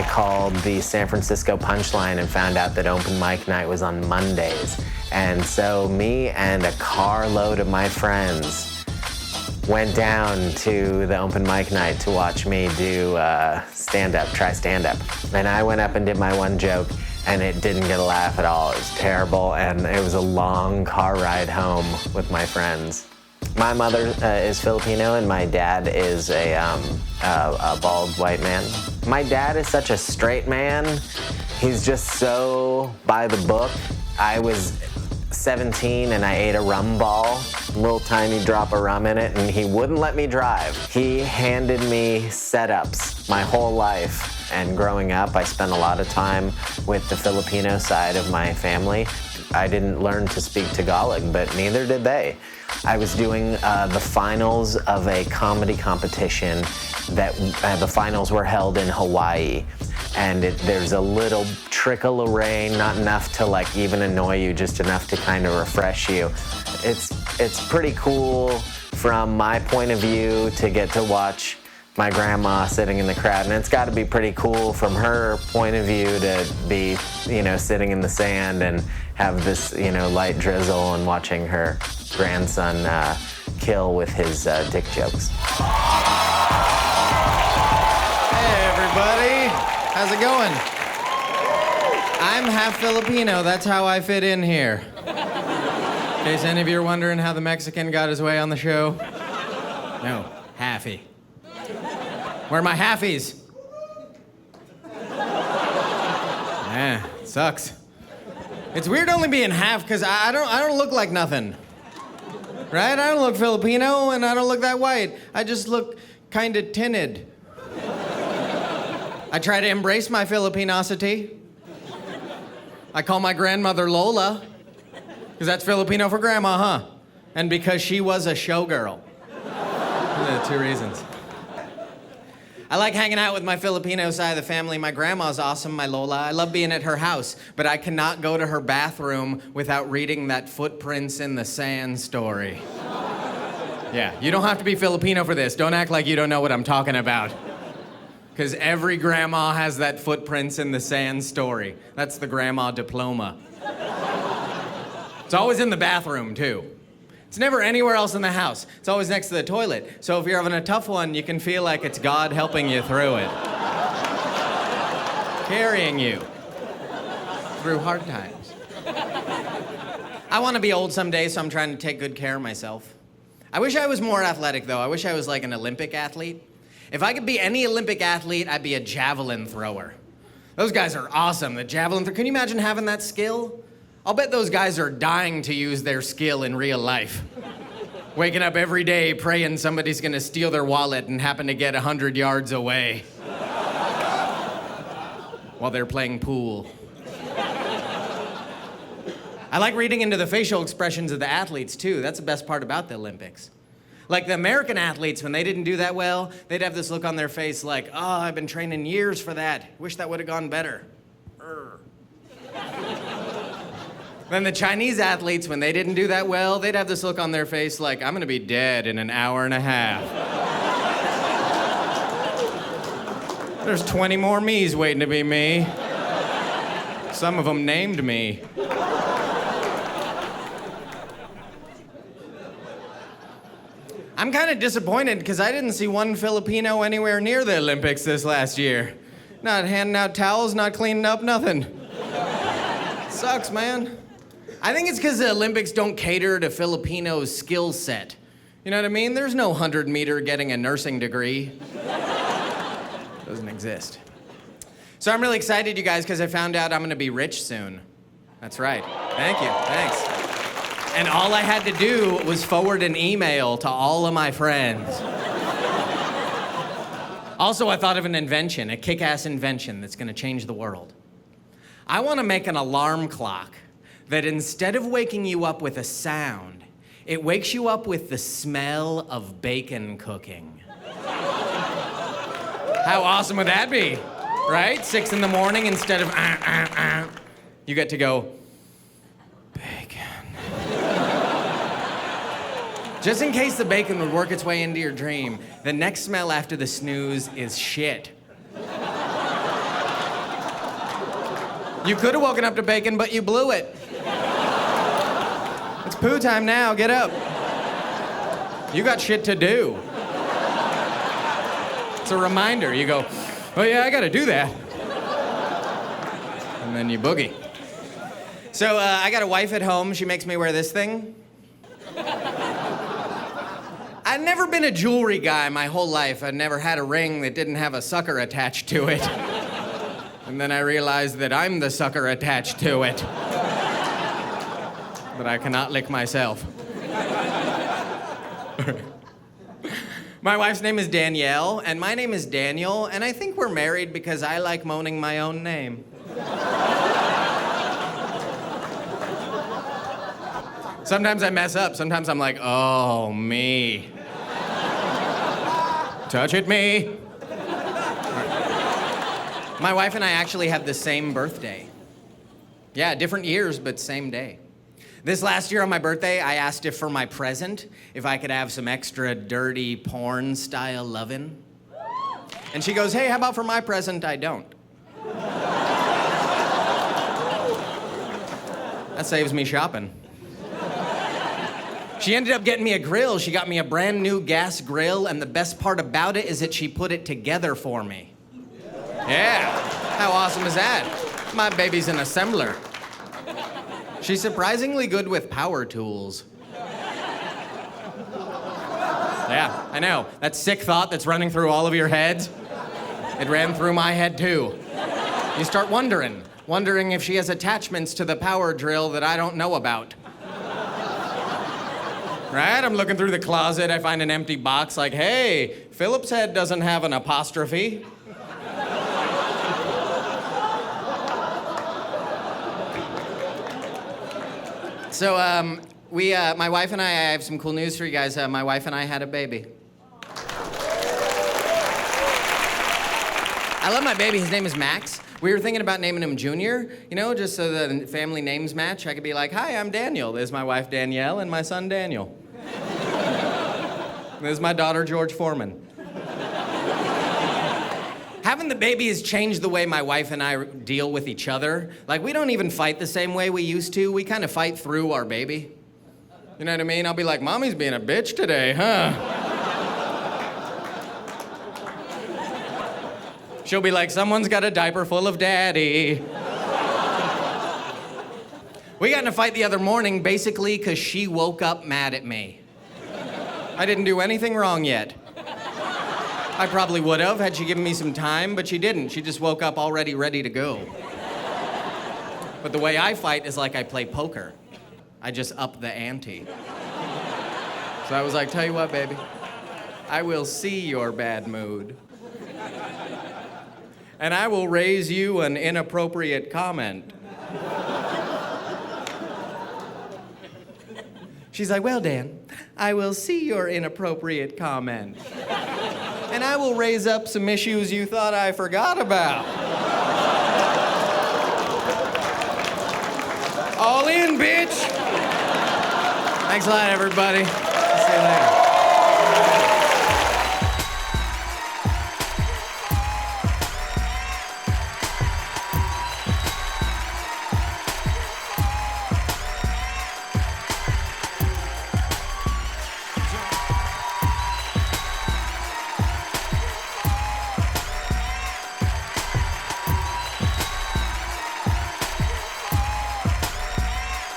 I called the San Francisco Punchline and found out that open mic night was on Mondays. And so me and a carload of my friends went down to the open mic night to watch me do try stand-up. And I went up and did my one joke, and it didn't get a laugh at all. It was terrible, and it was a long car ride home with my friends. My mother is Filipino, and my dad is a bald white man. My dad is such a straight man. He's just so by the book. I was 17 and I ate a rum ball, a little tiny drop of rum in it, and he wouldn't let me drive. He handed me setups my whole life. And growing up, I spent a lot of time with the Filipino side of my family. I didn't learn to speak Tagalog, but neither did they. I was doing the finals of a comedy competition that the finals were held in Hawaii. And there's a little trickle of rain, not enough to like even annoy you, just enough to kind of refresh you. It's pretty cool from my point of view to get to watch my grandma sitting in the crowd, and it's got to be pretty cool from her point of view to be, sitting in the sand and have this, light drizzle and watching her grandson kill with his dick jokes. Hey, everybody. How's it going? I'm half Filipino. That's how I fit in here. In case any of you are wondering how the Mexican got his way on the show. No, halfy. Where are my halfies? Yeah, sucks. It's weird only being half because I don't look like nothing. Right? I don't look Filipino and I don't look that white. I just look kind of tinted. I try to embrace my Filipinosity. I call my grandmother Lola, because that's Filipino for grandma, huh? And because she was a showgirl. Those are the two reasons. I like hanging out with my Filipino side of the family. My grandma's awesome, my Lola. I love being at her house, but I cannot go to her bathroom without reading that footprints in the sand story. Yeah, you don't have to be Filipino for this. Don't act like you don't know what I'm talking about. Because every grandma has that footprints in the sand story. That's the grandma diploma. It's always in the bathroom, too. It's never anywhere else in the house. It's always next to the toilet. So if you're having a tough one, you can feel like it's God helping you through it. Carrying you through hard times. I want to be old someday, so I'm trying to take good care of myself. I wish I was more athletic, though. I wish I was like an Olympic athlete. If I could be any Olympic athlete, I'd be a javelin thrower. Those guys are awesome. The javelin thrower. Can you imagine having that skill? I'll bet those guys are dying to use their skill in real life. Waking up every day praying somebody's gonna steal their wallet and happen to get 100 yards away while they're playing pool. I like reading into the facial expressions of the athletes, too. That's the best part about the Olympics. Like the American athletes, when they didn't do that well, they'd have this look on their face like, oh, I've been training years for that. Wish that would have gone better. Then the Chinese athletes, when they didn't do that well, they'd have this look on their face like, I'm gonna be dead in an hour and a half. There's 20 more me's waiting to be me. Some of them named me. I'm kind of disappointed because I didn't see one Filipino anywhere near the Olympics this last year. Not handing out towels, not cleaning up, nothing. Sucks, man. I think it's because the Olympics don't cater to Filipinos' skill set. You know what I mean? There's no 100-meter getting a nursing degree. Doesn't exist. So I'm really excited, you guys, because I found out I'm going to be rich soon. That's right. Thank you. Thanks. And all I had to do was forward an email to all of my friends. Also, I thought of an invention, a kick-ass invention that's going to change the world. I want to make an alarm clock that instead of waking you up with a sound, it wakes you up with the smell of bacon cooking. How awesome would that be? Right? 6 in the morning, instead of you get to go, bacon. Just in case the bacon would work its way into your dream, the next smell after the snooze is shit. You could have woken up to bacon, but you blew it. It's poo time now, get up. You got shit to do. It's a reminder. You go, oh yeah, I gotta do that. And then you boogie. So I got a wife at home. She makes me wear this thing. I've never been a jewelry guy my whole life. I never had a ring that didn't have a sucker attached to it. And then I realized that I'm the sucker attached to it. But I cannot lick myself. My wife's name is Danielle, and my name is Daniel, and I think we're married because I like moaning my own name. Sometimes I mess up. Sometimes I'm like, oh, me. Touch it, me. My wife and I actually have the same birthday. Yeah, different years, but same day. This last year on my birthday, I asked if for my present, if I could have some extra dirty porn-style lovin'. And she goes, hey, how about for my present, I don't. That saves me shopping. She ended up getting me a grill. She got me a brand new gas grill, and the best part about it is that she put it together for me. Yeah, how awesome is that? My baby's an assembler. She's surprisingly good with power tools. Yeah, I know. That sick thought that's running through all of your heads, it ran through my head too. You start wondering if she has attachments to the power drill that I don't know about. Right? I'm looking through the closet, I find an empty box like, hey, Philip's head doesn't have an apostrophe. So, my wife and I have some cool news for you guys. My wife and I had a baby. I love my baby. His name is Max. We were thinking about naming him Junior, you know, just so the family names match. I could be like, hi, I'm Daniel. This is my wife, Danielle, and my son, Daniel. This is my daughter, George Foreman. Having the baby has changed the way my wife and I deal with each other. Like, we don't even fight the same way we used to. We kind of fight through our baby. You know what I mean? I'll be like, Mommy's being a bitch today, huh? She'll be like, someone's got a diaper full of daddy. We got in a fight the other morning, basically because she woke up mad at me. I didn't do anything wrong yet. I probably would have had she given me some time, but she didn't. She just woke up already ready to go. But the way I fight is like I play poker. I just up the ante. So I was like, tell you what, baby, I will see your bad mood. And I will raise you an inappropriate comment. She's like, well, Dan, I will see your inappropriate comment. And I will raise up some issues you thought I forgot about. All in, bitch. Thanks a lot, everybody. See you later.